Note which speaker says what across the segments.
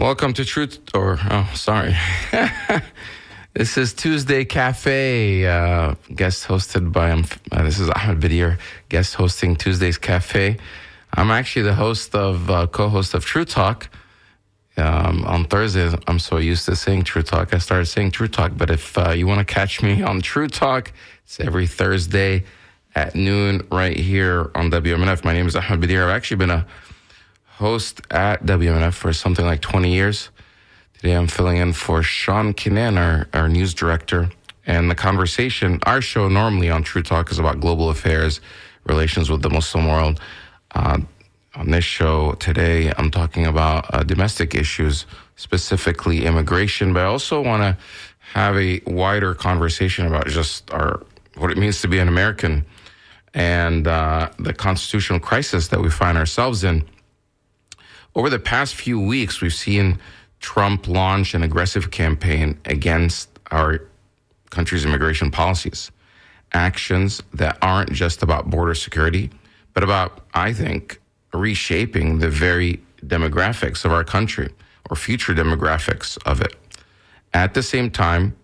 Speaker 1: Welcome to sorry. This is Tuesday Cafe, guest hosted by, this is Ahmed Badir, guest hosting Tuesday's Cafe. I'm actually the host co-host of True Talk. On Thursdays, I'm so used to saying True Talk, I started saying True Talk. But if you want to catch me on True Talk, it's every Thursday at noon right here on WMNF. My name is Ahmed Badir. I've actually been a host at WMNF for something like 20 years. Today I'm filling in for Sean Kinnan, our news director. And the conversation, our show normally on True Talk is about global affairs, relations with the Muslim world. On this show today, I'm talking about domestic issues, specifically immigration, but I also want to have a wider conversation about just what it means to be an American and the constitutional crisis that we find ourselves in. Over the past few weeks, we've seen Trump launch an aggressive campaign against our country's immigration policies. Actions that aren't just about border security, but about, I think, reshaping the very demographics of our country or future demographics of it. At the same time,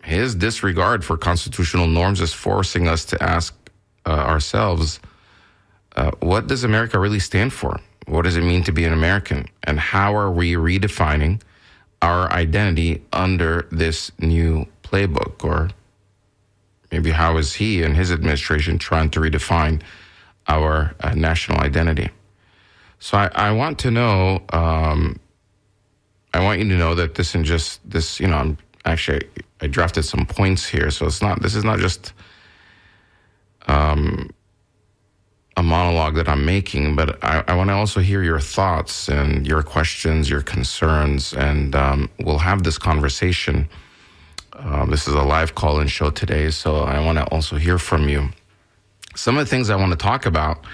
Speaker 1: his disregard for constitutional norms is forcing us to ask ourselves, what does America really stand for? What does it mean to be an American? And how are we redefining our identity under this new playbook? Or maybe how is he and his administration trying to redefine our national identity? So I want to know, I want you to know that this isn't just this, I drafted some points here. So this is not just a monologue that I'm making, but I want to also hear your thoughts and your questions, your concerns, and we'll have this conversation. This is a live call-in show today, so I want to also hear from you. Some of the things I want to talk about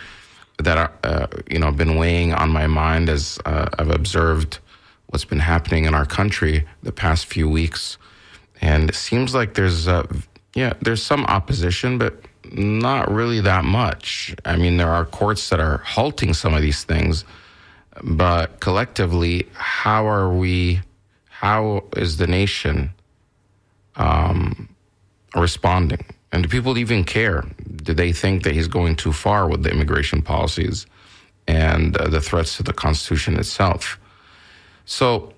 Speaker 1: that are, have been weighing on my mind as I've observed what's been happening in our country the past few weeks, and it seems like there's some opposition, but not really that much. I mean, there are courts that are halting some of these things, but collectively, how is the nation responding? And do people even care? Do they think that he's going too far with the immigration policies and the threats to the Constitution itself? So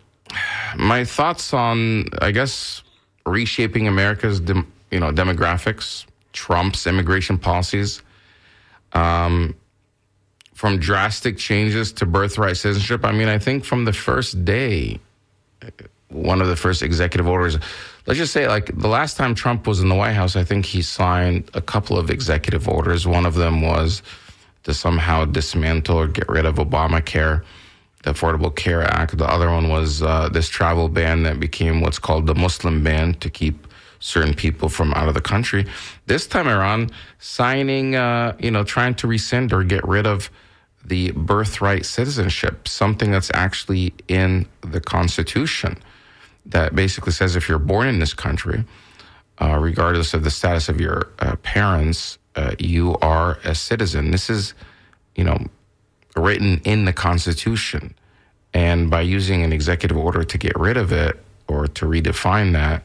Speaker 1: my thoughts on, I guess, reshaping America's demographics, Trump's immigration policies, from drastic changes to birthright citizenship. I mean, I think from the first day, one of the first executive orders, let's just say like the last time Trump was in the White House, I think he signed a couple of executive orders. One of them was to somehow dismantle or get rid of Obamacare, the Affordable Care Act. The other one was this travel ban that became what's called the Muslim ban to keep certain people from out of the country. This time around, signing, trying to rescind or get rid of the birthright citizenship, something that's actually in the Constitution that basically says if you're born in this country, regardless of the status of your parents, you are a citizen. This is, written in the Constitution. And by using an executive order to get rid of it or to redefine that,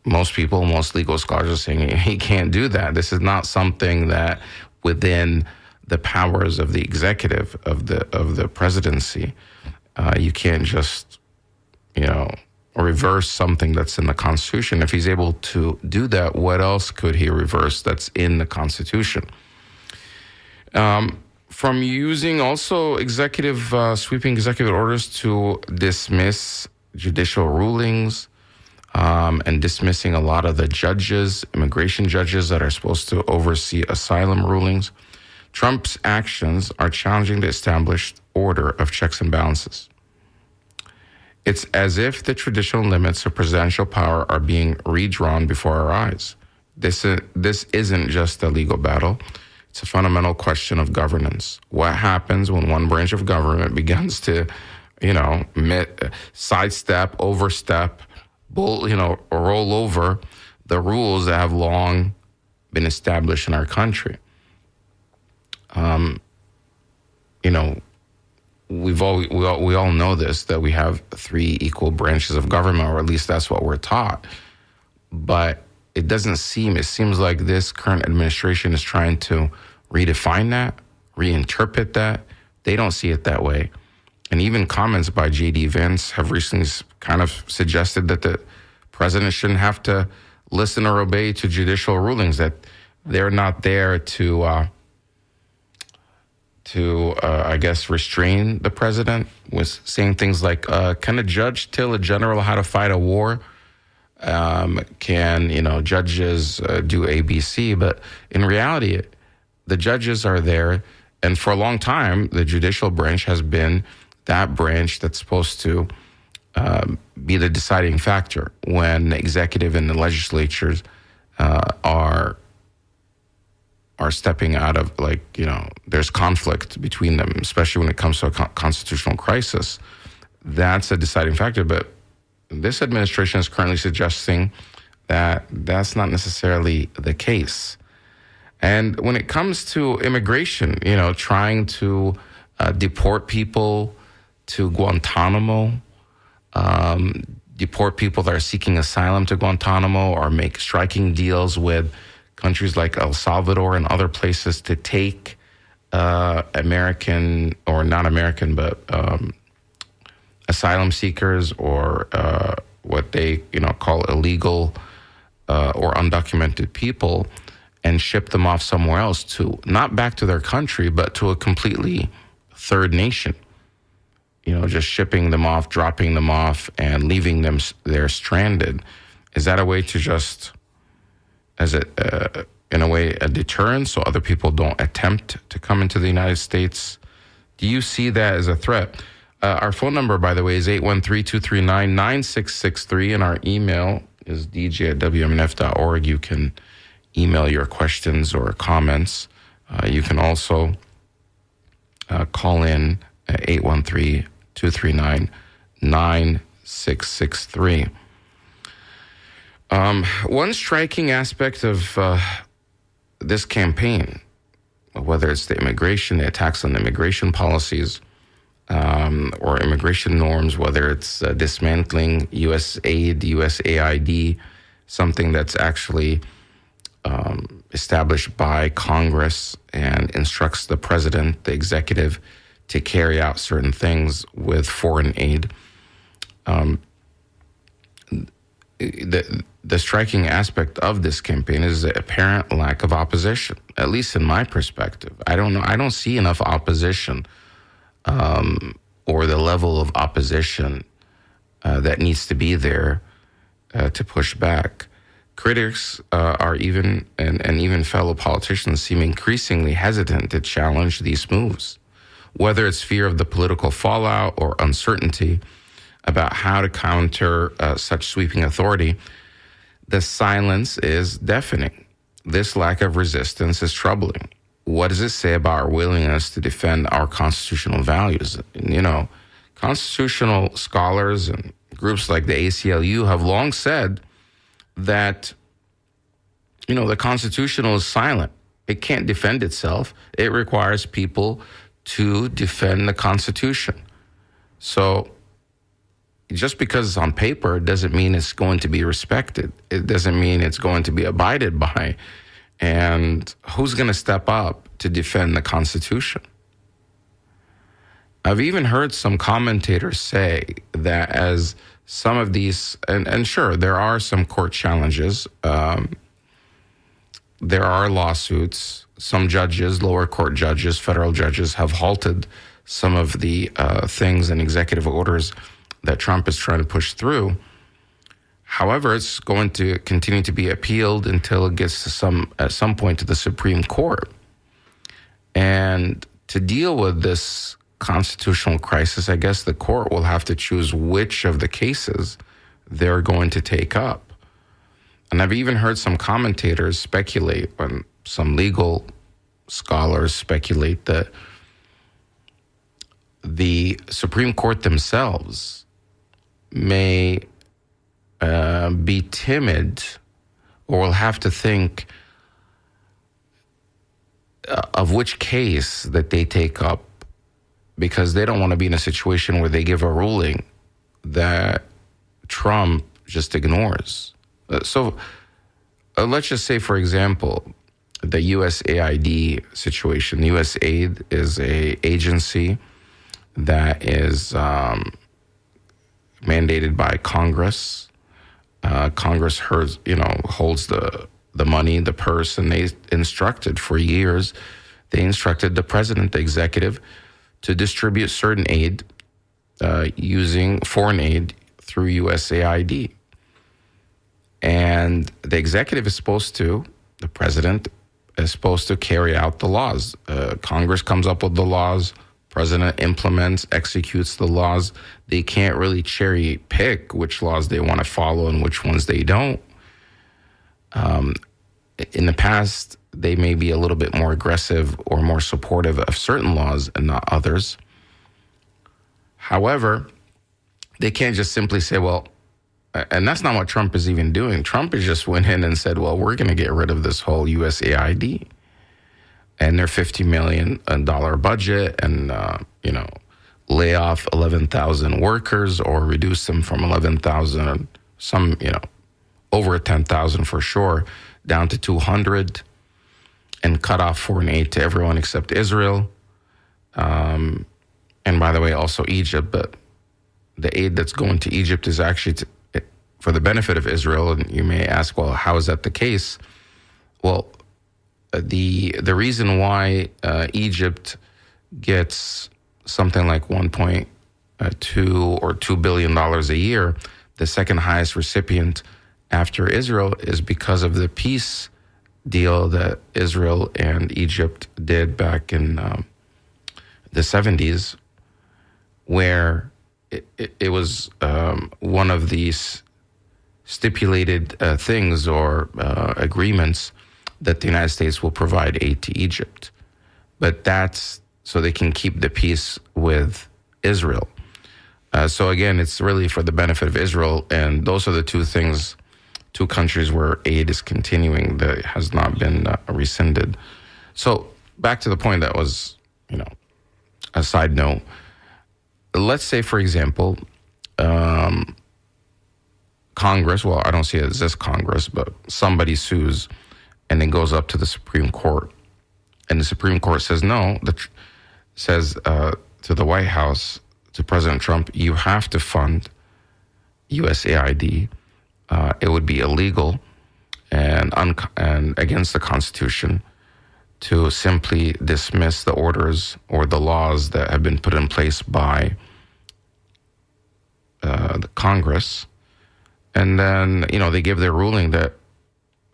Speaker 1: most legal scholars are saying he can't do that. This is not something that within the powers of the executive of the presidency. You can't just, reverse something that's in the Constitution. If he's able to do that, what else could he reverse that's in the Constitution? From using also sweeping executive orders to dismiss judicial rulings, and dismissing a lot of the immigration judges that are supposed to oversee asylum rulings. Trump's actions are challenging the established order of checks and balances. It's as if the traditional limits of presidential power are being redrawn before our eyes. This isn't just a legal battle. It's a fundamental question of governance. What happens when one branch of government begins to, sidestep, overstep, roll over the rules that have long been established in our country? we all know this, that we have three equal branches of government, or at least that's what we're taught. But it seems like this current administration is trying to redefine that, reinterpret that. They don't see it that way. And even comments by J.D. Vance have recently kind of suggested that the president shouldn't have to listen or obey to judicial rulings, that they're not there to I guess, restrain the president, was saying things like, can a judge tell a general how to fight a war? Can, judges do ABC? But in reality, the judges are there. And for a long time, the judicial branch has been that branch that's supposed to be the deciding factor when the executive and the legislatures are stepping out of, there's conflict between them, especially when it comes to a constitutional crisis. That's a deciding factor. But this administration is currently suggesting that that's not necessarily the case. And when it comes to immigration, trying to deport people to Guantanamo, deport people that are seeking asylum to Guantanamo, or make striking deals with countries like El Salvador and other places to take American, or not American, but asylum seekers, or what they call illegal or undocumented people, and ship them off somewhere else, to not back to their country, but to a completely third nation. Just shipping them off, dropping them off, and leaving them there stranded. Is that a way to just, in a way, a deterrent so other people don't attempt to come into the United States? Do you see that as a threat? Our phone number, by the way, is 813-239-9663, and our email is dj@wmnf.org. You can email your questions or comments. You can also call in at 813-239-9663. One striking aspect of this campaign, whether it's the immigration, the attacks on the immigration policies, or immigration norms, whether it's dismantling U.S. aid, USAID, something that's actually established by Congress and instructs the president, the executive, to carry out certain things with foreign aid. The striking aspect of this campaign is the apparent lack of opposition, at least in my perspective. I don't see enough opposition, or the level of opposition that needs to be there to push back. Critics are even fellow politicians seem increasingly hesitant to challenge these moves, whether it's fear of the political fallout or uncertainty about how to counter such sweeping authority. The silence is deafening. This lack of resistance is troubling. What does it say about our willingness to defend our constitutional values? Constitutional scholars and groups like the ACLU have long said that, the Constitution is silent. It can't defend itself. It requires people to defend the Constitution. So just because it's on paper doesn't mean it's going to be respected. It doesn't mean it's going to be abided by. And who's going to step up to defend the Constitution? I've even heard some commentators say that as some of these, and sure, there are some court challenges. There are lawsuits. Some judges, lower court judges, federal judges have halted some of the things and executive orders that Trump is trying to push through. However, it's going to continue to be appealed until it gets to at some point to the Supreme Court. And to deal with this constitutional crisis, I guess the court will have to choose which of the cases they're going to take up. And I've even heard some commentators speculate, and some legal scholars speculate, that the Supreme Court themselves may be timid, or will have to think of which case that they take up because they don't want to be in a situation where they give a ruling that Trump just ignores. So let's just say, for example, the USAID situation. USAID is a agency that is mandated by Congress. Congress holds the money, the purse, and they instructed for years. They instructed the president, the executive, to distribute certain aid using foreign aid through USAID. And the executive is supposed to, the president is supposed to carry out the laws. Congress comes up with the laws. President implements, executes the laws. They can't really cherry pick which laws they want to follow and which ones they don't. In the past, they may be a little bit more aggressive or more supportive of certain laws and not others. However, they can't just simply say, well, and that's not what Trump is even doing. Trump has just went in and said, well, we're going to get rid of this whole USAID and their $50 million budget and, lay off 11,000 workers or reduce them from 11,000, some, over 10,000 for sure, down to 200 and cut off foreign aid to everyone except Israel. And by the way, also Egypt, but the aid that's going to Egypt is actually for the benefit of Israel. And you may ask, well, how is that the case? Well, the reason why Egypt gets something like 1.2 or $2 billion a year, the second highest recipient after Israel, is because of the peace deal that Israel and Egypt did back in the 70s, where it was one of these stipulated things or agreements that the United States will provide aid to Egypt. But that's so they can keep the peace with Israel. So again, it's really for the benefit of Israel. And those are the two countries where aid is continuing that has not been rescinded. So back to the point that was, a side note. Let's say, for example, Congress, well, I don't see it as this Congress, but somebody sues and it goes up to the Supreme Court. And the Supreme Court says no, says to the White House, to President Trump, you have to fund USAID. It would be illegal and against the Constitution to simply dismiss the orders or the laws that have been put in place by the Congress. And then, they give their ruling that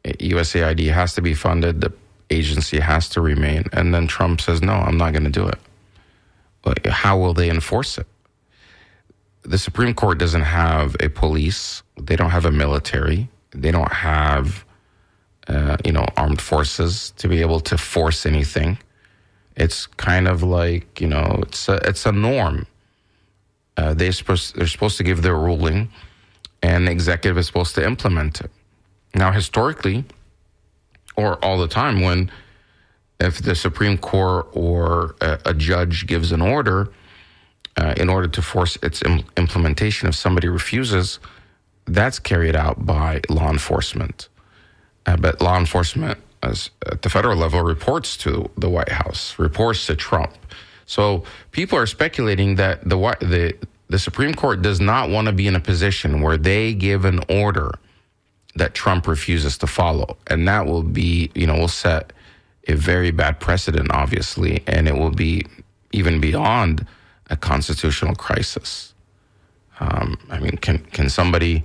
Speaker 1: USAID has to be funded, the agency has to remain. And then Trump says, no, I'm not going to do it. But how will they enforce it? The Supreme Court doesn't have a police. They don't have a military. They don't have, armed forces to be able to force anything. It's kind of like, it's a norm. They're supposed to give their ruling, and the executive is supposed to implement it. Now, historically, or all the time, if the Supreme Court or a judge gives an order, in order to force its implementation, if somebody refuses, that's carried out by law enforcement. But law enforcement at the federal level reports to the White House, reports to Trump. So people are speculating that the Supreme Court does not want to be in a position where they give an order that Trump refuses to follow. And that will be, will set a very bad precedent, obviously, and it will be even beyond a constitutional crisis. Can somebody...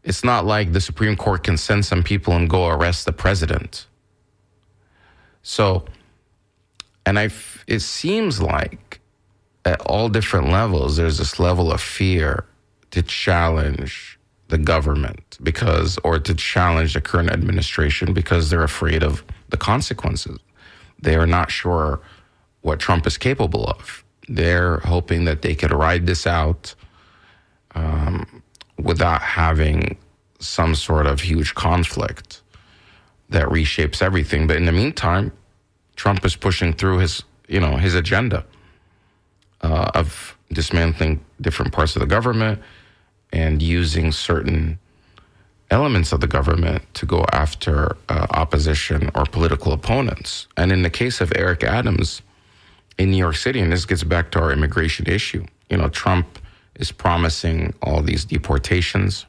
Speaker 1: It's not like the Supreme Court can send some people and go arrest the president. So, it seems like at all different levels, there's this level of fear to challenge the government or to challenge the current administration because they're afraid of the consequences. They are not sure what Trump is capable of. They're hoping that they could ride this out without having some sort of huge conflict that reshapes everything. But in the meantime, Trump is pushing through his agenda. of dismantling different parts of the government and using certain elements of the government to go after opposition or political opponents. And in the case of Eric Adams in New York City, and this gets back to our immigration issue, Trump is promising all these deportations,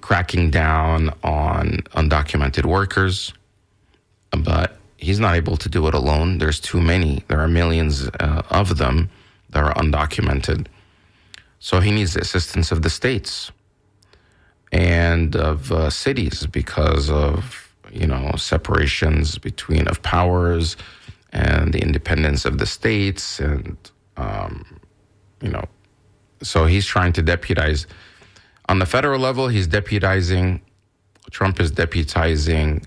Speaker 1: cracking down on undocumented workers, but he's not able to do it alone. There's too many. There are millions of them that are undocumented. So he needs the assistance of the states and of cities because of, separations of powers and the independence of the states. And, so he's trying to deputize. On the federal level, Trump is deputizing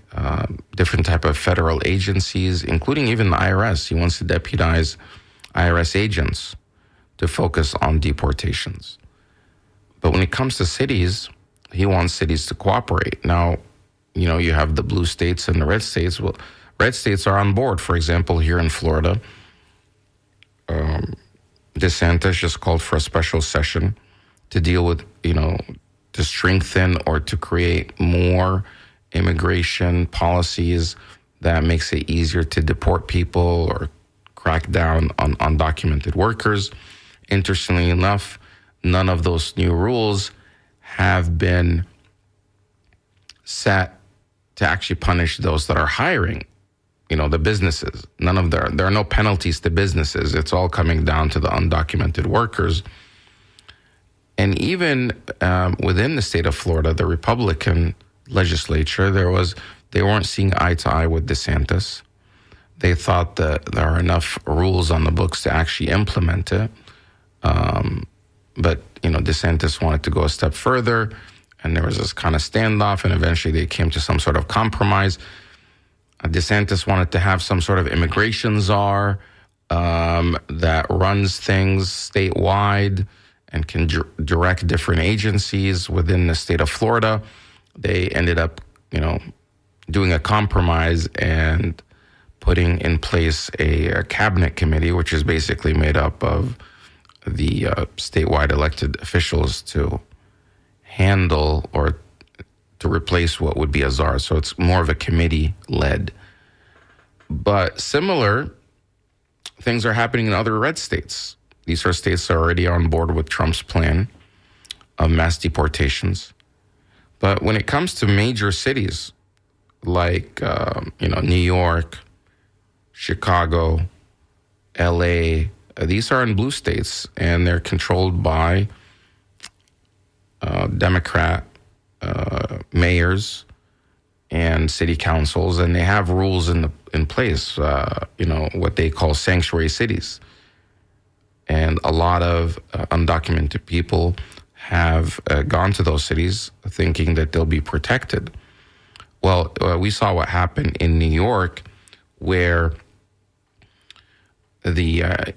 Speaker 1: different type of federal agencies, including even the IRS. He wants to deputize IRS agents to focus on deportations. But when it comes to cities, he wants cities to cooperate. Now, you have the blue states and the red states. Well, red states are on board. For example, here in Florida, DeSantis just called for a special session to deal with, to strengthen or to create more immigration policies that makes it easier to deport people or crack down on undocumented workers. Interestingly enough, none of those new rules have been set to actually punish those that are hiring, the businesses. There are no penalties to businesses. It's all coming down to the undocumented workers. And even within the state of Florida, the Republican legislature, they weren't seeing eye to eye with DeSantis. They thought that there are enough rules on the books to actually implement it. But DeSantis wanted to go a step further, and there was this kind of standoff, and eventually they came to some sort of compromise. DeSantis wanted to have some sort of immigration czar that runs things statewide and can direct different agencies within the state of Florida. They ended up, doing a compromise and putting in place a cabinet committee, which is basically made up of the statewide elected officials to handle or to replace what would be a czar. So it's more of a committee-led. But similar things are happening in other red states. These are states that are already on board with Trump's plan of mass deportations. But when it comes to major cities like, New York, Chicago, LA, these are in blue states, and they're controlled by Democrat mayors and city councils, and they have rules in place, what they call sanctuary cities. And a lot of undocumented people have gone to those cities thinking that they'll be protected. Well, we saw what happened in New York, where the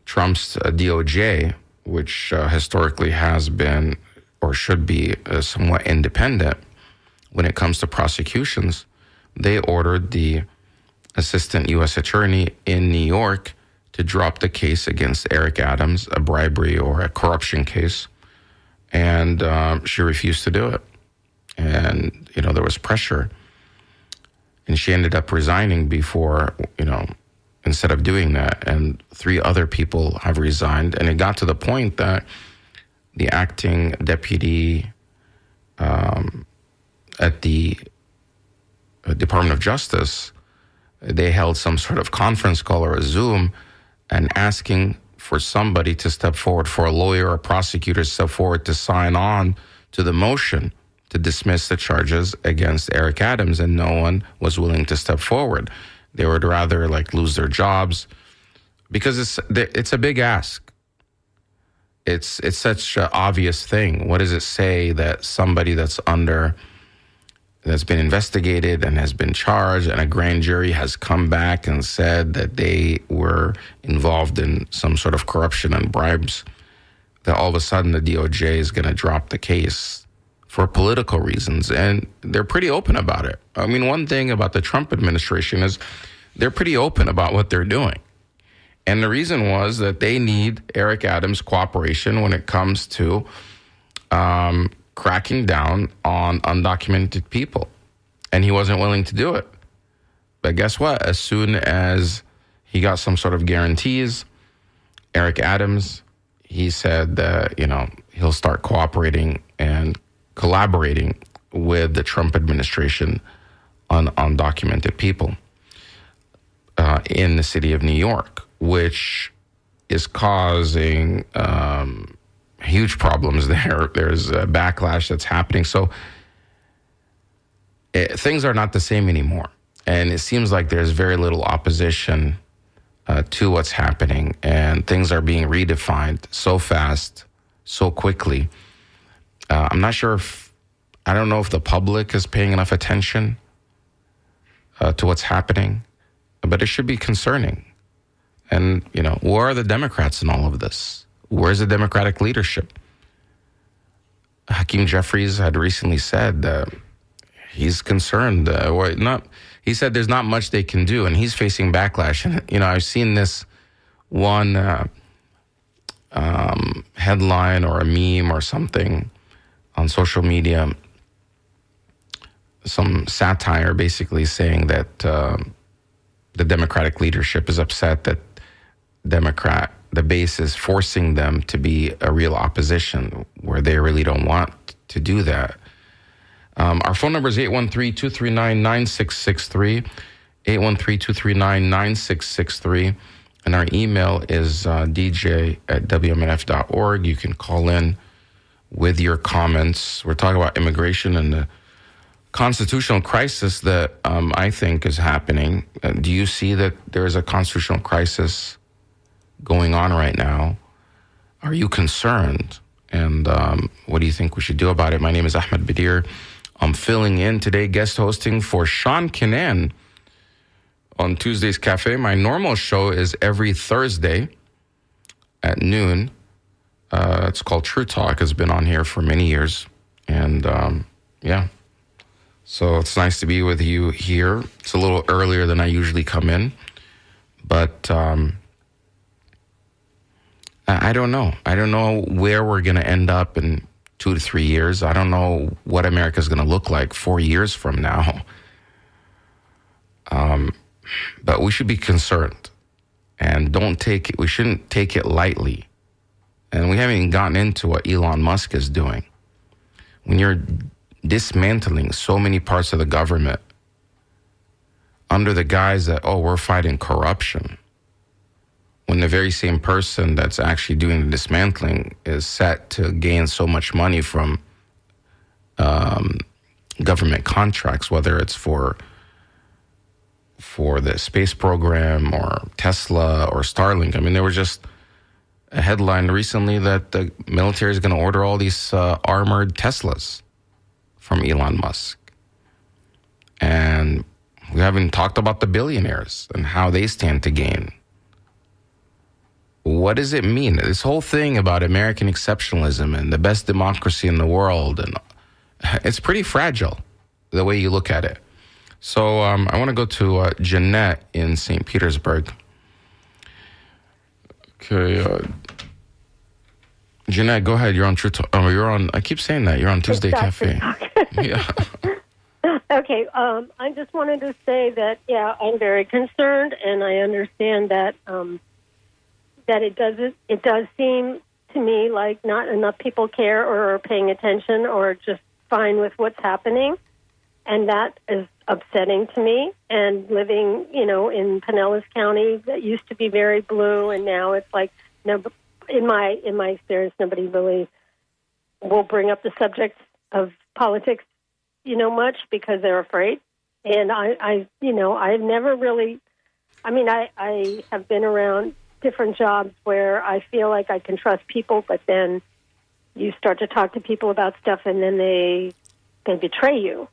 Speaker 1: Trump's DOJ, which historically has been or should be somewhat independent when it comes to prosecutions, they ordered the assistant U.S. attorney in New York to drop the case against Eric Adams, a bribery or a corruption case. And she refused to do it. And, there was pressure. And she ended up resigning before, instead of doing that. And 3 other people have resigned. And it got to the point that the acting deputy at the Department of Justice, they held some sort of conference call or a Zoom and asking for somebody to step forward, for a lawyer or a prosecutor to step forward to sign on to the motion to dismiss the charges against Eric Adams, and no one was willing to step forward. They would rather lose their jobs because it's a big ask. It's such an obvious thing. What does it say that somebody that's been investigated and has been charged, and a grand jury has come back and said that they were involved in some sort of corruption and bribes, that all of a sudden the DOJ is going to drop the case for political reasons? And they're pretty open about it. I mean, one thing about the Trump administration is they're pretty open about what they're doing. And the reason was that they need Eric Adams' cooperation when it comes to cracking down on undocumented people. And he wasn't willing to do it. But guess what? As soon as he got some sort of guarantees, Eric Adams, he said that, he'll start cooperating and collaborating with the Trump administration on undocumented people in the city of New York, which is causing huge problems there. There's a backlash that's happening. So things are not the same anymore. And it seems like there's very little opposition to what's happening. And things are being redefined so fast, so quickly. I'm not sure I don't know if the public is paying enough attention to what's happening, but it should be concerning. And, where are the Democrats in all of this? Where's the Democratic leadership? Hakeem Jeffries had recently said that he's concerned. He said there's not much they can do, and he's facing backlash. And, I've seen this one headline or a meme or something on social media, some satire basically saying that the Democratic leadership is upset that the base is forcing them to be a real opposition where they really don't want to do that. Our phone number is 813-239-9663, 813-239-9663, and our email is dj@wmnf.org. You can call in with your comments. We're talking about immigration and the constitutional crisis that I think is happening. Do you see that there's a constitutional crisis going on right now? Are you concerned? And what do you think we should do about it? My name is Ahmed Badir. I'm filling in today, guest hosting for Sean Kinane on Tuesday's Cafe. My normal show is every Thursday at noon. It's called True Talk. It's been on here for many years. And so it's nice to be with you here. It's a little earlier than I usually come in. But I don't know. I don't know where we're going to end up in 2 to 3 years. I don't know what America is going to look like 4 years from now. But we should be concerned and we shouldn't take it lightly. And we haven't even gotten into what Elon Musk is doing. When you're dismantling so many parts of the government under the guise that, we're fighting corruption, when the very same person that's actually doing the dismantling is set to gain so much money from government contracts, whether it's for the space program or Tesla or Starlink. I mean, there was just a headline recently that the military is going to order all these armored Teslas from Elon Musk. And we haven't talked about the billionaires and how they stand to gain. What does it mean? This whole thing about American exceptionalism and the best democracy in the world, and it's pretty fragile the way you look at it. So I want to go to Jeanette in St. Petersburg. Okay, Jeanette, go ahead. You're on True Talk. I keep saying that. You're on Tuesday Cafe. Yeah.
Speaker 2: Okay, I just wanted to say that, I'm very concerned, and I understand that that it does seem to me like not enough people care or are paying attention or just fine with what's happening, and that is upsetting to me. And living, in Pinellas County, that used to be very blue, and now it's like, no, in my experience, nobody really will bring up the subject of politics, much because they're afraid. And I've never really, I have been around different jobs where I feel like I can trust people, but then you start to talk to people about stuff, and then they betray you.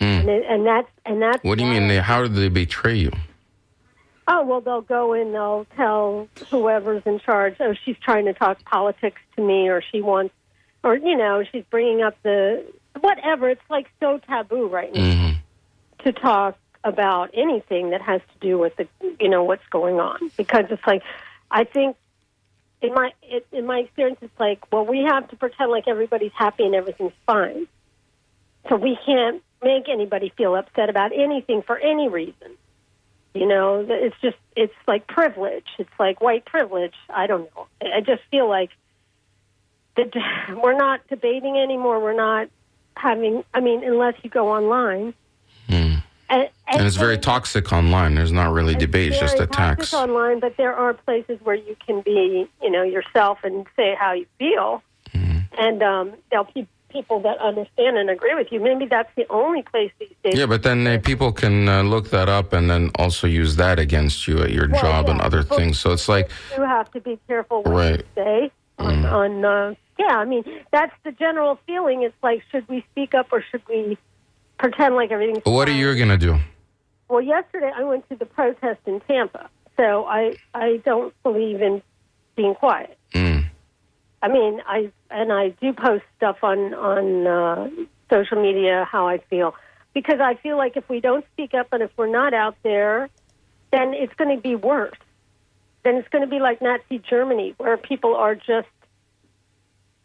Speaker 2: And that's.
Speaker 1: What do you mean? How do they betray you?
Speaker 2: Oh, well, they'll go and they'll tell whoever's in charge, she's trying to talk politics to me, or she wants, or, she's bringing up whatever. It's like so taboo right now to talk about anything that has to do with what's going on, because it's like, I think in my experience, it's like, well, we have to pretend like everybody's happy and everything's fine, so we can't make anybody feel upset about anything for any reason. It's like privilege. It's like white privilege. I don't know. I just feel like we're not debating anymore. We're not having, unless you go online.
Speaker 1: And it's very toxic online. There's not really debate, just attacks.
Speaker 2: It's online, but there are places where you can be, yourself and say how you feel. And there'll be people that understand and agree with you. Maybe that's the only place these days.
Speaker 1: Yeah, but then people can look that up and then also use that against you at your job and other things. So it's like,
Speaker 2: you have to be careful what you say. That's the general feeling. It's like, should we speak up or should we pretend like everything's
Speaker 1: what
Speaker 2: fine?
Speaker 1: are you going to do?
Speaker 2: Well, yesterday I went to the protest in Tampa, so I don't believe in being quiet. I do post stuff on social media how I feel, because I feel like if we don't speak up and if we're not out there, then it's going to be worse. Then it's going to be like Nazi Germany, where people are just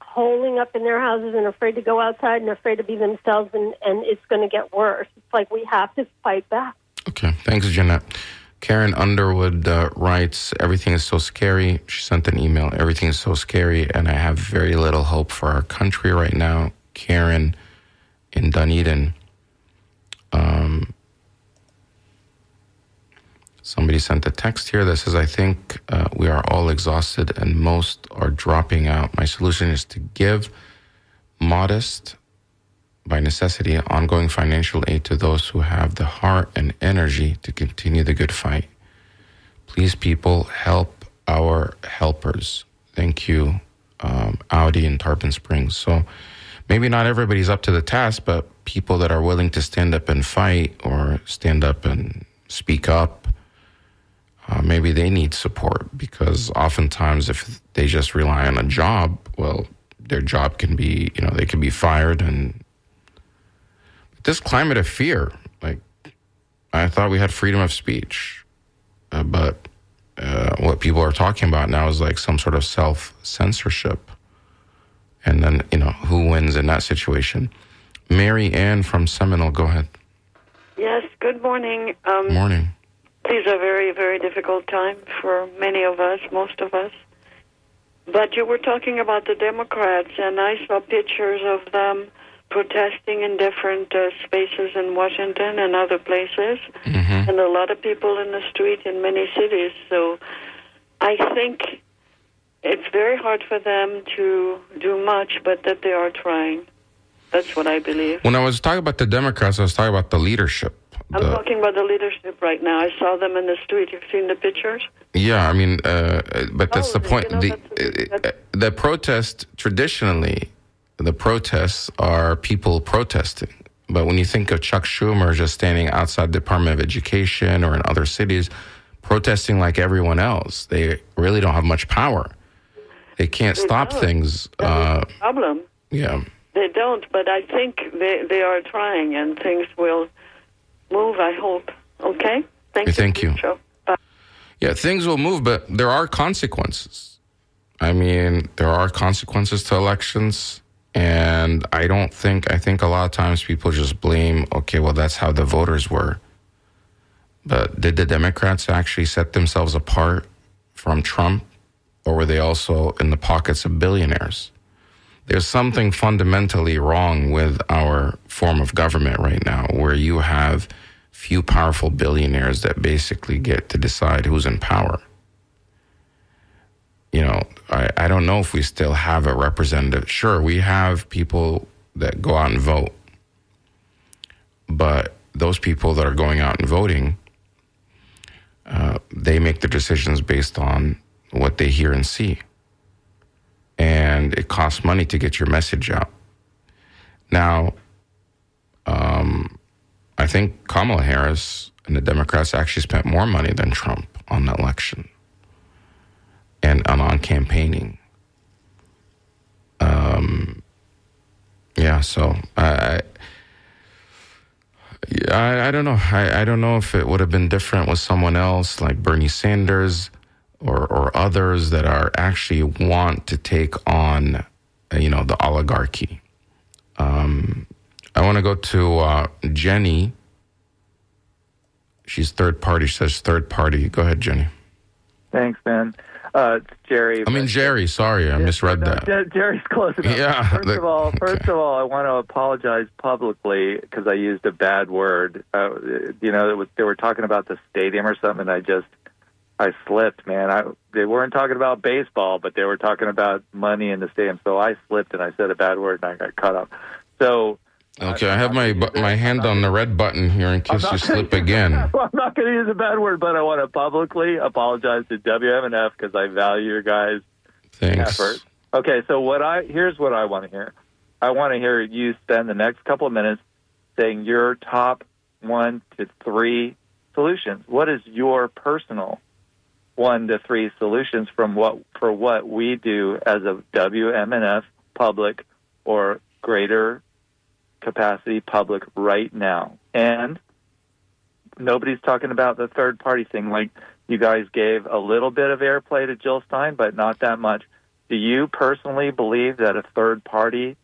Speaker 2: holding up in their houses and afraid to go outside and afraid to be themselves, and it's going to get worse. It's like we have to fight back.
Speaker 1: Okay, thanks, Jeanette. Karen Underwood writes, everything is so scary. She sent an email, everything is so scary, and I have very little hope for our country right now. Karen in Dunedin. Somebody sent a text here that says, I think we are all exhausted and most are dropping out. My solution is to give modest, by necessity, ongoing financial aid to those who have the heart and energy to continue the good fight. Please, people, help our helpers. Thank you, Audi in Tarpon Springs. So maybe not everybody's up to the task, but people that are willing to stand up and fight or stand up and speak up, maybe they need support, because oftentimes if they just rely on a job, well, their job can be, they can be fired. And this climate of fear, like, I thought we had freedom of speech, but what people are talking about now is like some sort of self-censorship. And then, who wins in that situation? Mary Ann from Seminole, go ahead.
Speaker 3: Yes, good morning.
Speaker 1: Morning.
Speaker 3: These are very, very difficult time for many of us, most of us. But you were talking about the Democrats, and I saw pictures of them protesting in different spaces in Washington and other places, and a lot of people in the street in many cities. So I think it's very hard for them to do much, but that they are trying. That's what I believe.
Speaker 1: When I was talking about the Democrats, I was talking about the leadership.
Speaker 3: I'm talking about the leadership right now. I saw them in the street. You've seen the pictures?
Speaker 1: Yeah, but that's the point. The protest, traditionally, the protests are people protesting. But when you think of Chuck Schumer just standing outside the Department of Education or in other cities, protesting like everyone else, they really don't have much power. They can't stop things.
Speaker 3: That's the problem.
Speaker 1: Yeah.
Speaker 3: They don't, but I think they are trying, and things will move, I hope. Okay?
Speaker 1: Thank you.
Speaker 3: Bye.
Speaker 1: Yeah, things will move, but there are consequences. There are consequences to elections, and I think a lot of times people just blame, okay, well, that's how the voters were. But did the Democrats actually set themselves apart from Trump, or were they also in the pockets of billionaires? There's something fundamentally wrong with our form of government right now, where you have few powerful billionaires that basically get to decide who's in power. I don't know if we still have a representative. Sure, we have people that go out and vote, but those people that are going out and voting, they make the decisions based on what they hear and see. And it costs money to get your message out. Now, I think Kamala Harris and the Democrats actually spent more money than Trump on the election and on campaigning. So I don't know. I don't know if it would have been different with someone else like Bernie Sanders or others that are actually want to take on, the oligarchy. I want to go to Jenny. She's third party. She says third party. Go ahead, Jenny.
Speaker 4: Thanks, man. It's Jerry.
Speaker 1: I mean, Jerry. Sorry, I misread that.
Speaker 4: Jerry's close enough.
Speaker 1: Yeah.
Speaker 4: First of all, I want to apologize publicly because I used a bad word. They were talking about the stadium or something, and I slipped, man. They weren't talking about baseball, but they were talking about money in the stadium. So I slipped and I said a bad word and I got cut up. So.
Speaker 1: Okay, I have my hand on the red button here in case you slip again.
Speaker 4: I'm not going to use a bad word, but I want to publicly apologize to WMNF because I value your guys' effort. Okay, so here's what I want to hear. I want to hear you spend the next couple of minutes saying your top 1 to 3 solutions. What is your personal 1 to 3 solutions for what we do as a WMNF public or greater capacity public right now? And nobody's talking about the third party thing. Like, you guys gave a little bit of airplay to Jill Stein, but not that much. Do you personally believe that a third party,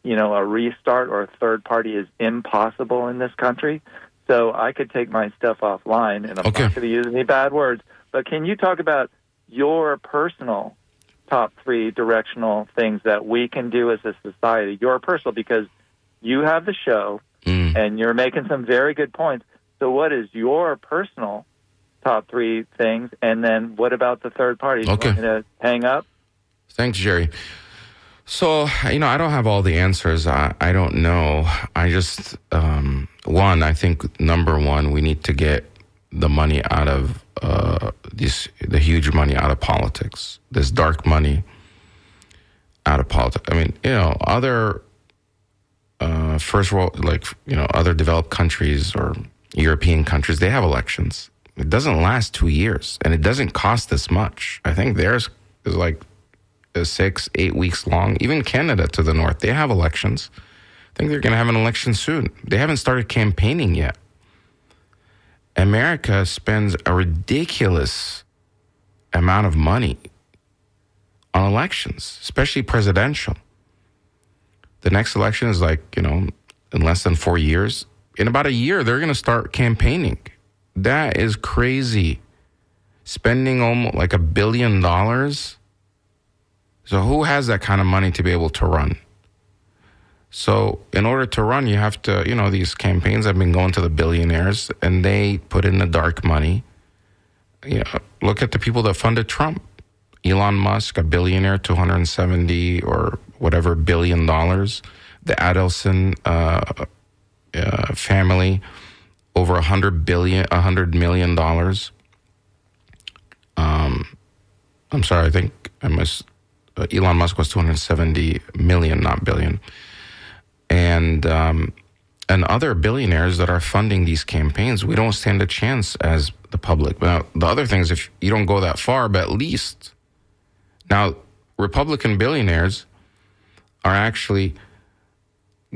Speaker 4: a restart or a third party is impossible in this country? So I could take my stuff offline, and I'm not going to use any bad words, but can you talk about your personal top 3 directional things that we can do as a society? Your personal, because you have the show, and you're making some very good points. So what is your personal top 3 things? And then what about the third party? You want me to hang up?
Speaker 1: Thanks, Jerry. So, I don't have all the answers. I don't know. I just, I think, number one, we need to get the money out of the huge money out of politics, this dark money out of politics. I mean, other first world, other developed countries or European countries, they have elections. It doesn't last 2 years, and it doesn't cost this much. I think theirs is 6-8 weeks long. Even Canada to the north, they have elections. I think they're going to have an election soon. They haven't started campaigning yet. America spends a ridiculous amount of money on elections, especially presidential. The next election is in less than 4 years. In about a year, they're going to start campaigning. That is crazy. Spending almost $1 billion. So who has that kind of money to be able to run? So in order to run, you have to, these campaigns have been going to the billionaires, and they put in the dark money. Look at the people that funded Trump. Elon Musk, a billionaire, 270 or whatever $1 billion. The Adelson family, over $100 million. I'm sorry, I think Elon Musk was 270 million, not billion. And other billionaires that are funding these campaigns, we don't stand a chance as the public. Now, the other thing is, if you don't go that far, but at least now Republican billionaires are actually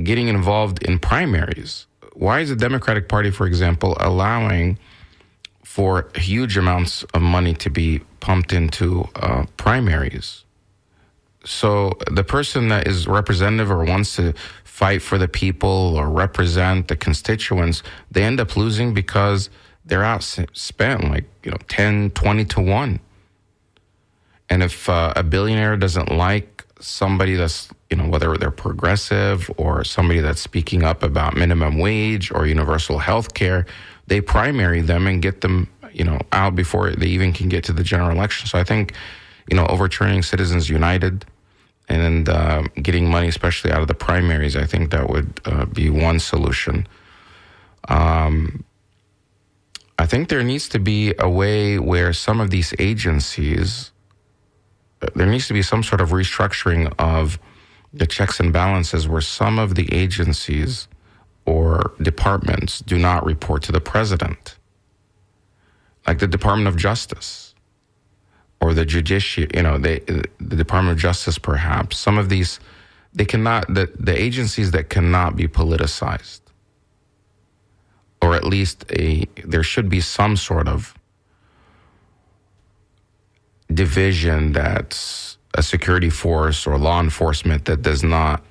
Speaker 1: getting involved in primaries. Why is the Democratic Party, for example, allowing for huge amounts of money to be pumped into primaries? So the person that is representative or wants to fight for the people or represent the constituents, they end up losing because they're outspent 10, 20 to 1. And if a billionaire doesn't like somebody that's, whether they're progressive or somebody that's speaking up about minimum wage or universal health care, they primary them and get them, out before they even can get to the general election. So I think, overturning Citizens United and getting money, especially out of the primaries, I think that would be one solution. I think there needs to be a way where some of these agencies, there needs to be some sort of restructuring of the checks and balances where some of the agencies or departments do not report to the president, like the Department of Justice or the judiciary, the Department of Justice, perhaps. Some of these, they cannot, the agencies that cannot be politicized. or at least there should be some sort of division that's a security force or law enforcement that does not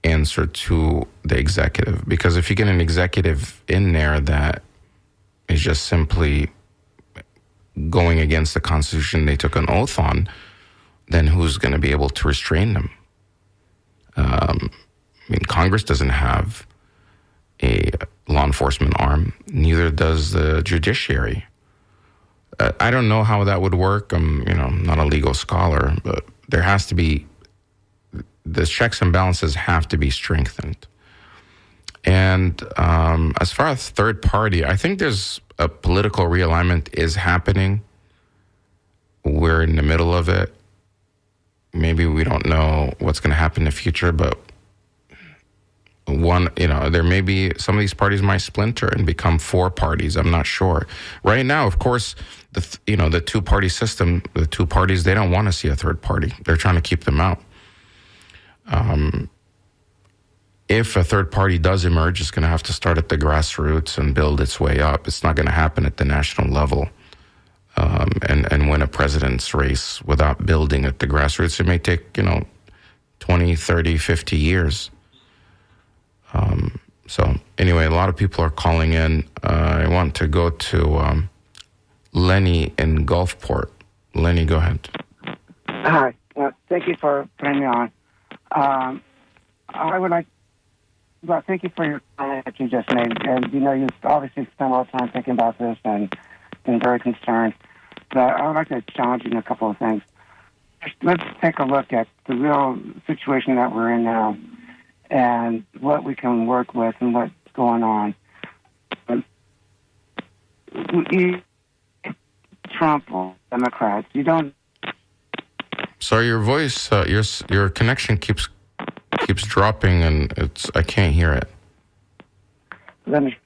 Speaker 1: answer to the executive. Because if you get an executive in there that is just simply going against the Constitution they took an oath on, then who's going to be able to restrain them? Congress doesn't have a law enforcement arm, neither does the judiciary. I don't know how that would work. I'm not a legal scholar, but there has to be, the checks and balances have to be strengthened. And as far as third party, I think there's a political realignment is happening. We're in the middle of it. Maybe we don't know what's going to happen in the future, but there may be, some of these parties might splinter and become four parties. I'm not sure. Right now, of course, the two-party system, the two parties, they don't want to see a third party. They're trying to keep them out. If a third party does emerge, it's going to have to start at the grassroots and build its way up. It's not going to happen at the national level and win a president's race without building at the grassroots. It may take, 20, 30, 50 years. So anyway, a lot of people are calling in. I want to go to Lenny in Gulfport. Lenny, go ahead.
Speaker 5: Hi. Thank you for putting me on. I would like, thank you for your comment that you just made. And, you obviously spent a lot of time thinking about this and been very concerned. But I would like to challenge you in a couple of things. Let's take a look at the real situation that we're in now and what we can work with and what's going on. Trump or Democrats, you don't.
Speaker 1: Sorry, your voice, your connection keeps dropping, and I can't hear it.
Speaker 5: Let me.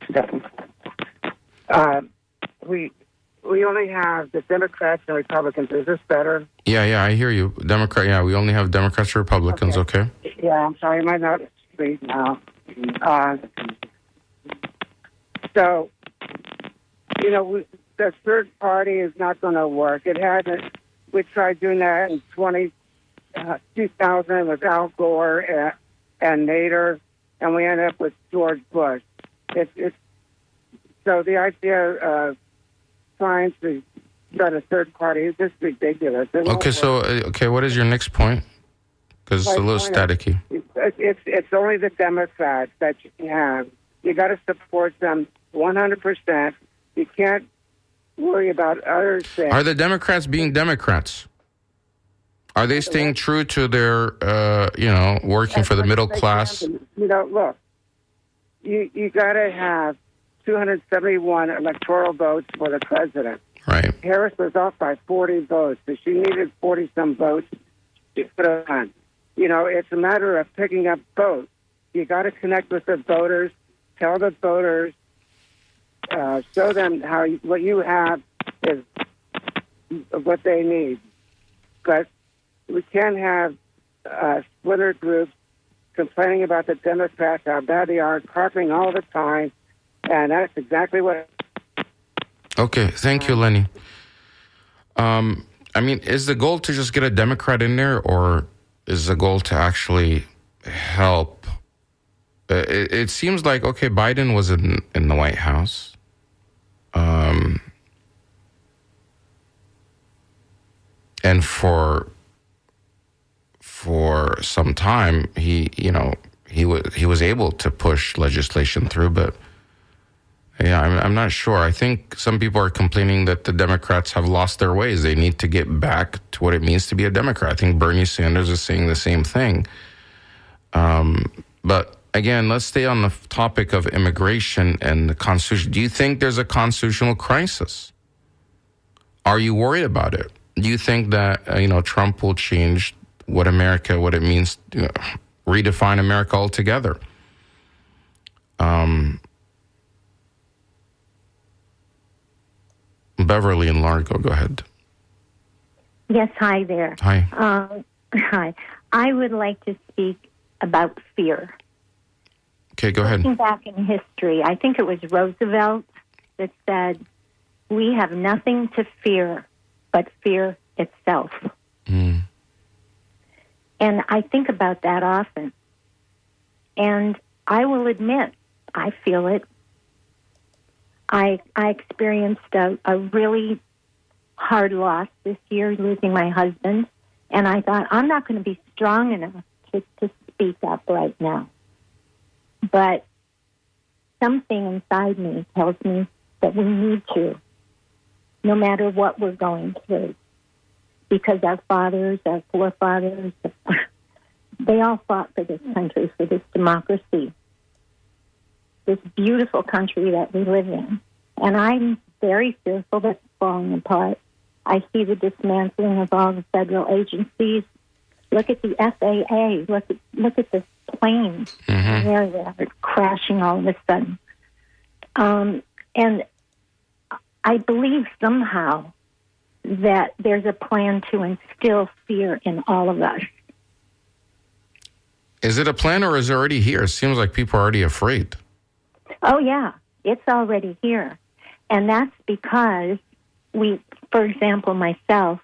Speaker 5: We only have the Democrats and Republicans. Is this better?
Speaker 1: Yeah, I hear you. Democrat. Yeah, we only have Democrats and Republicans. Okay.
Speaker 5: Yeah, I'm sorry, I might not speak now. So, the third party is not going to work. It hasn't. We tried doing that in 2000 with Al Gore and Nader, and we ended up with George Bush. So the idea of trying to start a third party is just ridiculous.
Speaker 1: Okay, what is your next point? Because it's a little staticky.
Speaker 5: It's only the Democrats that you have. You got to support them 100%. You can't worry about other things.
Speaker 1: Are the Democrats being Democrats? Are they staying true to their, working for the middle class?
Speaker 5: Look, you got to have 271 electoral votes for the president.
Speaker 1: Right.
Speaker 5: Harris was off by 40 votes, so she needed 40-some votes to put it on. It's a matter of picking up votes. You got to connect with the voters, tell the voters, show them what you have is what they need. But we can't have splinter groups complaining about the Democrats, how bad they are, carping all the time, and that's exactly what...
Speaker 1: Okay, thank you, Lenny. Is the goal to just get a Democrat in there, or is the goal to actually help? It seems like, okay, Biden was in the White House. And for some time, he was able to push legislation through, but yeah, I'm not sure. I think some people are complaining that the Democrats have lost their ways. They need to get back to what it means to be a Democrat. I think Bernie Sanders is saying the same thing. But again, let's stay on the topic of immigration and the Constitution. Do you think there's a constitutional crisis? Are you worried about it? Do you think that, Trump will change what it means, redefine America altogether? Beverly in Largo, go ahead.
Speaker 6: Yes, hi there.
Speaker 1: Hi.
Speaker 6: Hi. I would like to speak about fear.
Speaker 1: Okay, go ahead.
Speaker 6: Looking back in history, I think it was Roosevelt that said, "We have nothing to fear but fear itself."
Speaker 1: Mm.
Speaker 6: And I think about that often. And I will admit, I feel it. I experienced a really hard loss this year, losing my husband. And I thought, I'm not going to be strong enough to speak up right now. But something inside me tells me that we need to, no matter what we're going through. Because our fathers, our forefathers, they all fought for this country, for this democracy, this beautiful country that we live in. And I'm very fearful that it's falling apart. I see the dismantling of all the federal agencies. Look at the FAA. Look at the planes there that are crashing all of a sudden. And I believe somehow that there's a plan to instill fear in all of us.
Speaker 1: Is it a plan or is it already here? It seems like people are already afraid.
Speaker 6: Oh, yeah. It's already here. And that's because for example, myself,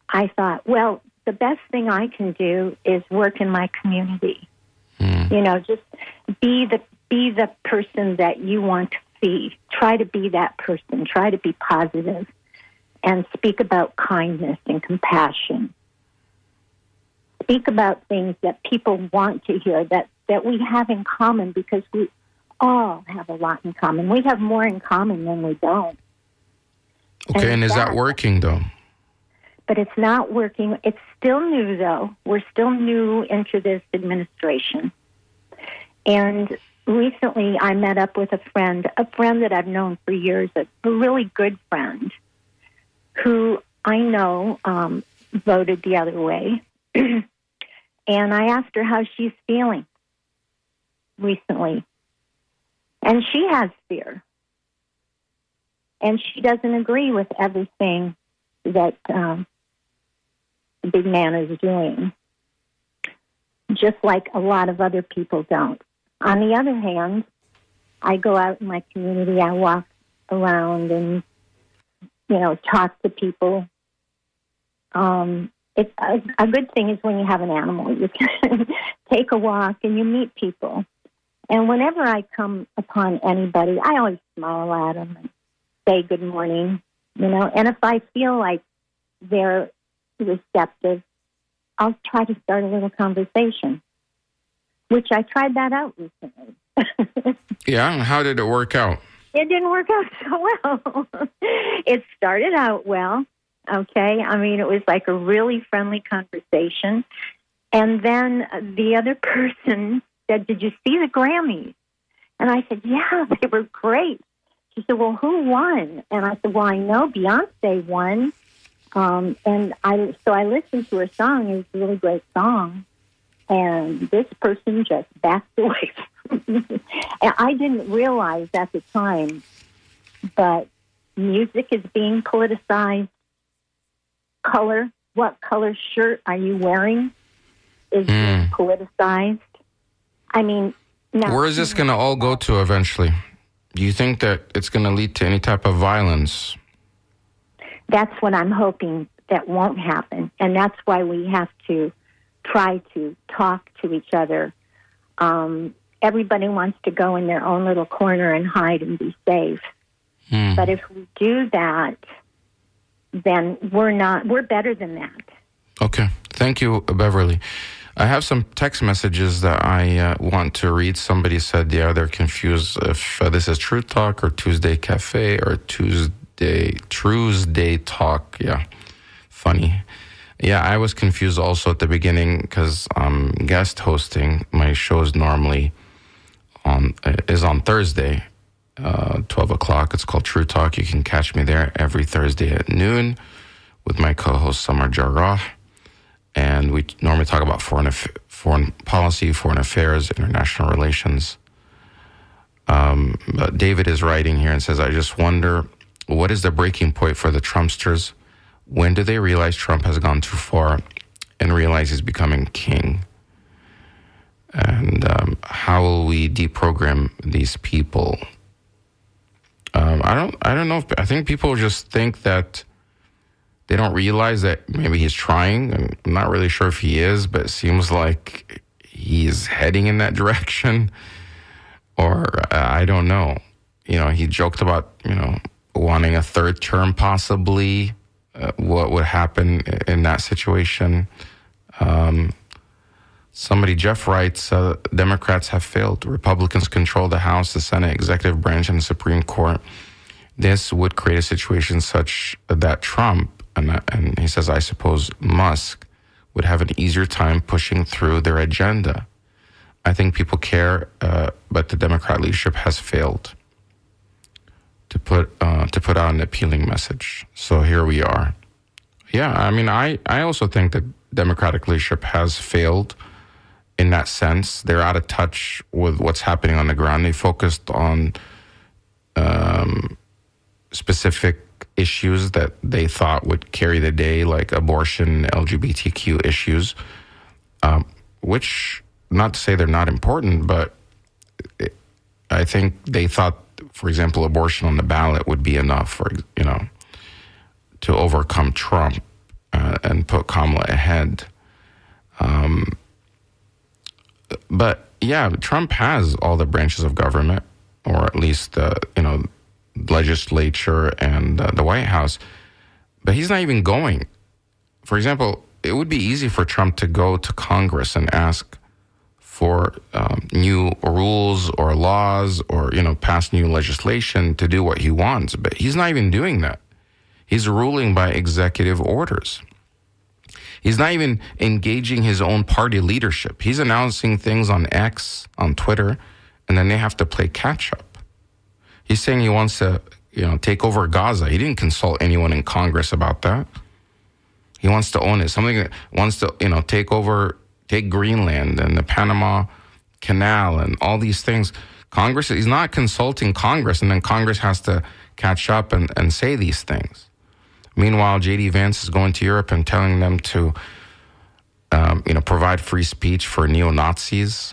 Speaker 6: I thought, well, the best thing I can do is work in my community. You know, just be the person that you want to see. Try to be that person. Try to be positive and speak about kindness and compassion. Speak about things that people want to hear, that we have in common, because we all have a lot in common. We have more in common than we don't.
Speaker 1: Okay, and is that working, though?
Speaker 6: But it's not working. It's still new, though. We're still new into this administration. And recently I met up with a friend that I've known for years, a really good friend, who I know voted the other way. And I asked her how she's feeling recently. And she has fear. And she doesn't agree with everything that the big man is doing, just like a lot of other people don't. On the other hand, I go out in my community, I walk around and, talk to people. It's a good thing is when you have an animal, you can take a walk and you meet people. And whenever I come upon anybody, I always smile at them and say good morning, And if I feel like they're receptive, I'll try to start a little conversation, which I tried that out recently.
Speaker 1: Yeah, how did it work out?
Speaker 6: It didn't work out so well. It started out well, okay? I mean, it was like a really friendly conversation. And then the other person said, "Did you see the Grammys?" And I said, "Yeah, they were great." She said, "Well, who won?" And I said, "Well, I know Beyonce won." And I listened to her song. It was a really great song. And this person just backed away from me. And I didn't realize at the time, but music is being politicized. Color, what color shirt are you wearing, is being politicized. I mean, now,
Speaker 1: where is this going to all go to eventually? Do you think that it's going to lead to any type of violence?
Speaker 6: That's what I'm hoping that won't happen. And that's why we have to try to talk to each other. Everybody wants to go in their own little corner and hide and be safe. But if we do that, then we're better than that. Okay.
Speaker 1: Thank you, Beverly. I have some text messages that I want to read. Somebody said, they're confused if this is True Talk or Tuesday Cafe or Tuesday Talk. Yeah, funny. Yeah, I was confused also at the beginning because I'm guest hosting. My show is normally on Thursday, 12 o'clock. It's called True Talk. You can catch me there every Thursday at noon with my co-host Samar Jarrah. And we normally talk about foreign policy, foreign affairs, international relations. But David is writing here and says, I just wonder, what is the breaking point for the Trumpsters? When do they realize Trump has gone too far and realize he's becoming king? And how will we deprogram these people? I don't know. I think people just think that they don't realize that maybe he's trying. And I'm not really sure if he is, but it seems like he's heading in that direction. Or I don't know. He joked about, wanting a third term possibly. What would happen in that situation? Jeff writes, Democrats have failed. Republicans control the House, the Senate, executive branch, and the Supreme Court. This would create a situation such that Trump, and he says, I suppose Musk, would have an easier time pushing through their agenda. I think people care, but the Democrat leadership has failed to put out an appealing message. So here we are. Yeah, I mean, I also think that Democratic leadership has failed in that sense. They're out of touch with what's happening on the ground. They focused on specific issues that they thought would carry the day, like abortion, LGBTQ issues, which, not to say they're not important, but I think they thought, for example, abortion on the ballot would be enough, to overcome Trump and put Kamala ahead. But yeah, Trump has all the branches of government, or at least legislature and the White House, but he's not even going. For example, it would be easy for Trump to go to Congress and ask for new rules or laws or, pass new legislation to do what he wants. But he's not even doing that. He's ruling by executive orders. He's not even engaging his own party leadership. He's announcing things on X, on Twitter, and then they have to play catch up. He's saying he wants to, take over Gaza. He didn't consult anyone in Congress about that. He wants to own it. Something that wants to, take Greenland and the Panama Canal and all these things. Congress, he's not consulting Congress, and then Congress has to catch up and say these things. Meanwhile, J.D. Vance is going to Europe and telling them to, provide free speech for neo-Nazis,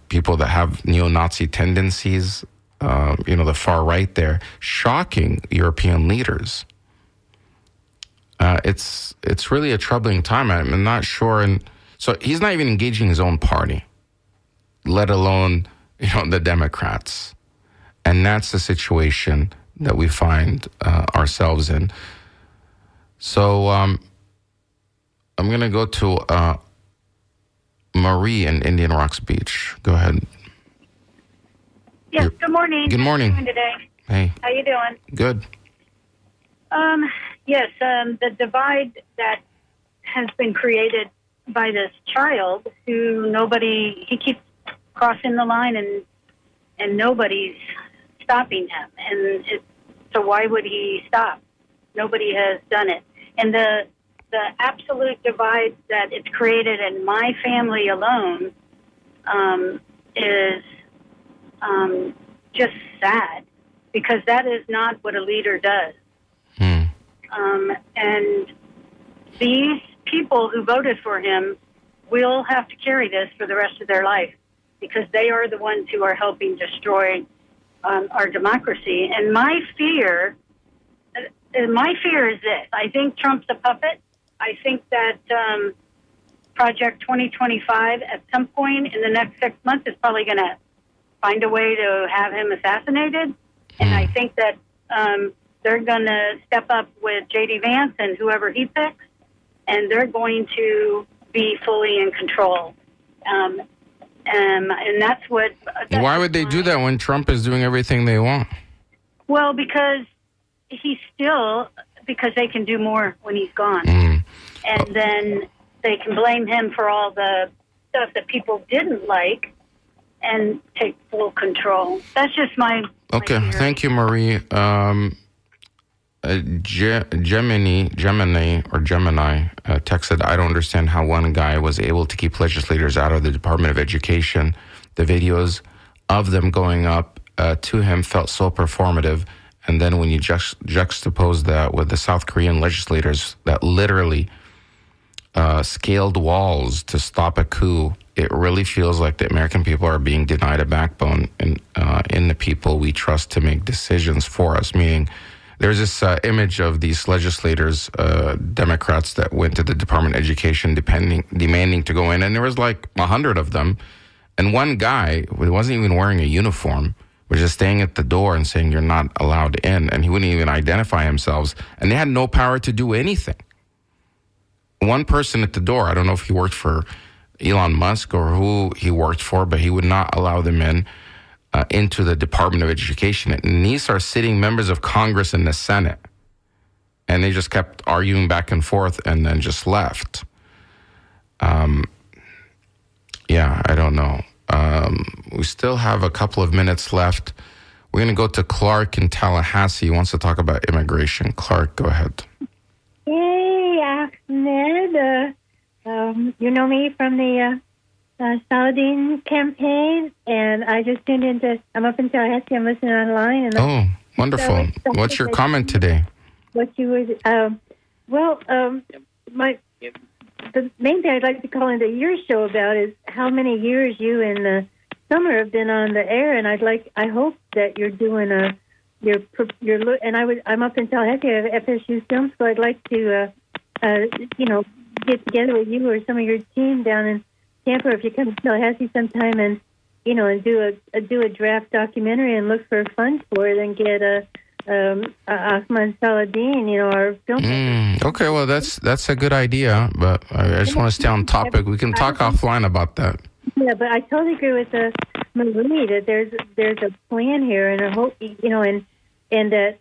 Speaker 1: people that have neo-Nazi tendencies, the far right there, shocking European leaders. It's really a troubling time. I'm not sure. And so he's not even engaging his own party, let alone, the Democrats. And that's the situation that we find ourselves in. So I'm going to go to Marie in Indian Rocks Beach. Go ahead.
Speaker 7: Yes, good morning.
Speaker 1: Good morning.
Speaker 7: How are you doing today?
Speaker 1: Hey.
Speaker 7: How you doing?
Speaker 1: Good.
Speaker 7: Yes, the divide that has been created by this child who he keeps crossing the line and nobody's stopping him. And so why would he stop? Nobody has done it. And the absolute divide that it's created in my family alone is just sad, because that is not what a leader does. And these people who voted for him will have to carry this for the rest of their life, because they are the ones who are helping destroy our democracy. And my fear is this. I think Trump's a puppet. I think that Project 2025 at some point in the next 6 months is probably going to find a way to have him assassinated. And I think that they're going to step up with J.D. Vance and whoever he picks, and they're going to be fully in control. And that's what...
Speaker 1: Why would they do that when Trump is doing everything they want?
Speaker 7: Well, because they can do more when he's gone. And then they can blame him for all the stuff that people didn't like and take full control. That's just my
Speaker 1: Okay,
Speaker 7: theory.
Speaker 1: Thank you, Marie. Gemini texted, I don't understand how one guy was able to keep legislators out of the Department of Education. The videos of them going up to him felt so performative. And then when you juxtapose that with the South Korean legislators that literally scaled walls to stop a coup it really feels like the American people are being denied a backbone in the people we trust to make decisions for us. Meaning, there's this image of these legislators, Democrats, that went to the Department of Education demanding to go in, and there was like 100 of them, and one guy who wasn't even wearing a uniform was just staying at the door and saying you're not allowed in, and he wouldn't even identify himself, and they had no power to do anything. One person at the door, I don't know if he worked for Elon Musk or who he worked for, but he would not allow them into the Department of Education. And these are sitting members of Congress and the Senate. And they just kept arguing back and forth and then just left. Yeah, I don't know. We still have a couple of minutes left. We're going to go to Clark in Tallahassee. He wants to talk about immigration. Clark, go ahead.
Speaker 8: Hey, Ahmed. You know me from the Saladin campaign, and I just tuned into. I'm up in Tallahassee. I'm listening online. And
Speaker 1: oh, wonderful! So what's your comment today?
Speaker 8: What you would? The main thing I'd like to call into your show about is how many years you and Summer have been on the air, and I hope that you're doing I'm up in Tallahassee at FSU Film School. I'd like to get together with you or some of your team down in Tampa, if you come to Tallahassee sometime, and do a draft documentary and look for funds for it, and get Ahmed Saladin, our film.
Speaker 1: Okay, well that's a good idea, but I just want to stay on topic. We can talk offline about that.
Speaker 8: Yeah, but I totally agree with Marie that there's a plan here, and I hope and that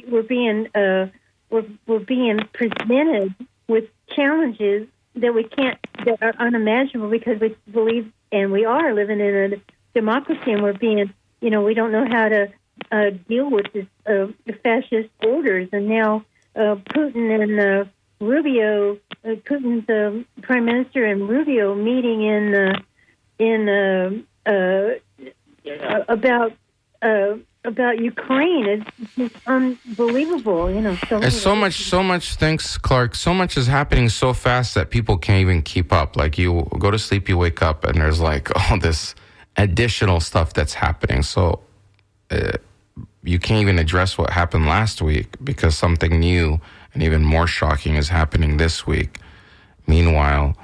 Speaker 8: we're being presented with challenges that are unimaginable, because we believe, and we are living in a democracy, and we're being, we don't know how to deal with this fascist orders. And now Putin and Rubio, Putin's prime minister and Rubio meeting about Ukraine is just unbelievable.
Speaker 1: There's so much. Thanks, Clark. So much is happening so fast that people can't even keep up. Like, you go to sleep, you wake up, and there's like all this additional stuff that's happening. So you can't even address what happened last week, because something new and even more shocking is happening this week. Meanwhile,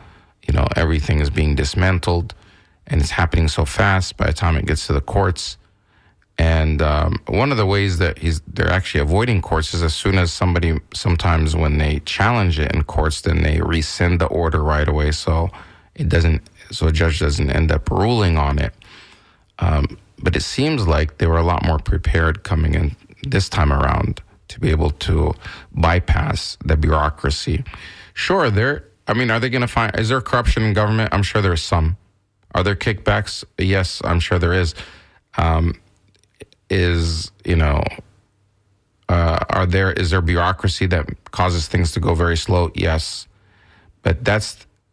Speaker 1: everything is being dismantled, and it's happening so fast by the time it gets to the courts. And one of the ways that they're actually avoiding courts is as soon as sometimes when they challenge it in courts, then they rescind the order right away, so a judge doesn't end up ruling on it. But it seems like they were a lot more prepared coming in this time around to be able to bypass the bureaucracy. Sure, are they going to find, is there corruption in government? I'm sure there's some. Are there kickbacks? Yes, I'm sure there is. Is there bureaucracy that causes things to go very slow? Yes. But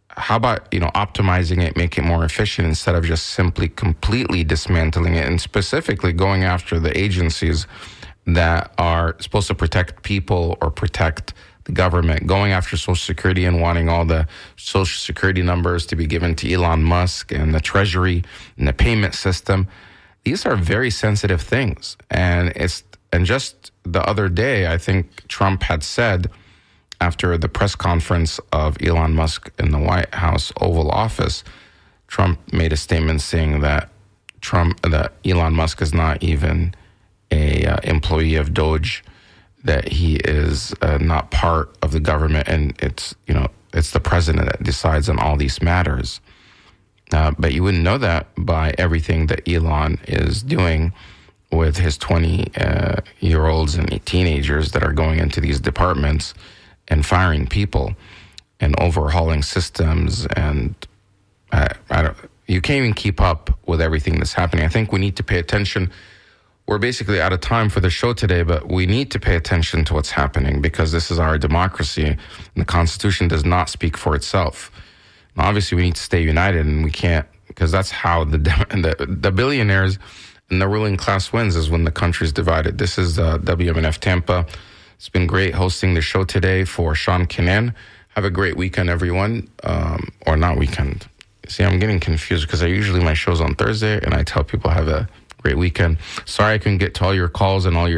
Speaker 1: how about, optimizing it, make it more efficient instead of just simply completely dismantling it, and specifically going after the agencies that are supposed to protect people or protect the government, going after Social Security and wanting all the Social Security numbers to be given to Elon Musk and the Treasury and the payment system. These are very sensitive things. And just the other day, I think Trump had said, after the press conference of Elon Musk in the White House Oval Office, Trump made a statement saying that Elon Musk is not even a employee of Doge, that he is not part of the government, and it's the president that decides on all these matters. But you wouldn't know that by everything that Elon is doing with his 20-year-olds and teenagers that are going into these departments and firing people and overhauling systems. And you can't even keep up with everything that's happening. I think we need to pay attention. We're basically out of time for the show today, but we need to pay attention to what's happening, because this is our democracy, and the Constitution does not speak for itself. Now, obviously, we need to stay united, and we can't, because that's how the billionaires and the ruling class wins, is when the country's divided. This is WMNF Tampa. It's been great hosting the show today for Sean Kinane. Have a great weekend, everyone. Or not weekend. See, I'm getting confused because my show's on Thursday, and I tell people have a great weekend. Sorry I couldn't get to all your calls and all your